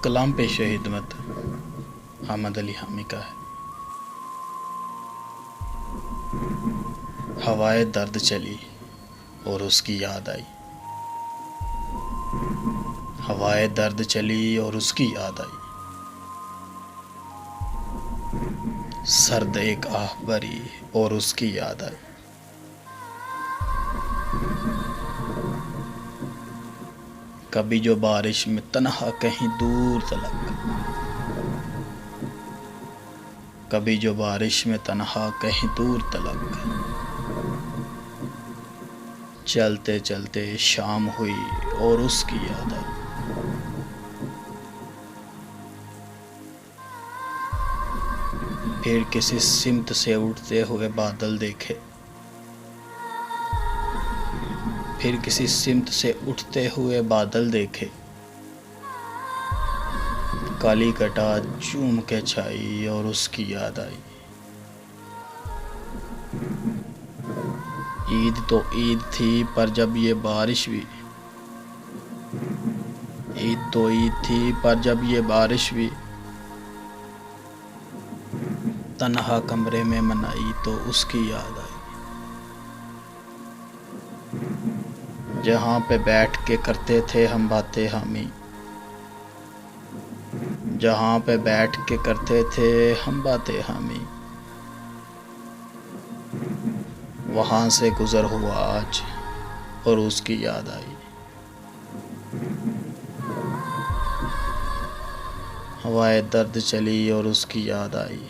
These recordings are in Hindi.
कलाम पेश खिदमत हामिद अली हामी का है। हवाए दर्द चली और उसकी याद आई, हवाए दर्द चली और उसकी याद आई। सर्द एक आह भरी और उसकी याद आई। कभी जो बारिश में तन्हा कहीं दूर तलक, कभी जो बारिश में तन्हा कहीं दूर तलक। चलते चलते शाम हुई और उसकी याद आई। फिर किसी सिमत से उठते हुए बादल देखे, फिर किसी सिमत से उठते हुए बादल देखे। काली घटा चूम के छाई और उसकी याद आई। ईद तो ईद थी पर जब ये बारिश भी, ईद तो ईद थी पर जब ये बारिश भी तन्हा कमरे में मनाई तो उसकी याद आई। जहाँ पे बैठ के करते थे हम बातें हामी, जहाँ पे बैठ के करते थे हम बातें हामी। वहाँ से गुज़र हुआ आज और उसकी याद आई। हवाए दर्द चली और उसकी याद आई।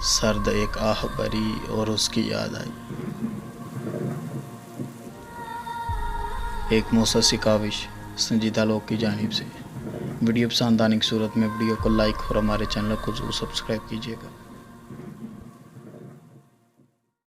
सर्द एक आह भरी और उसकी याद आई। एक मुसस्सी काविश संजीदा लोग की जानिब से। वीडियो पसंद आने की सूरत में वीडियो को लाइक और हमारे चैनल को जरूर सब्सक्राइब कीजिएगा।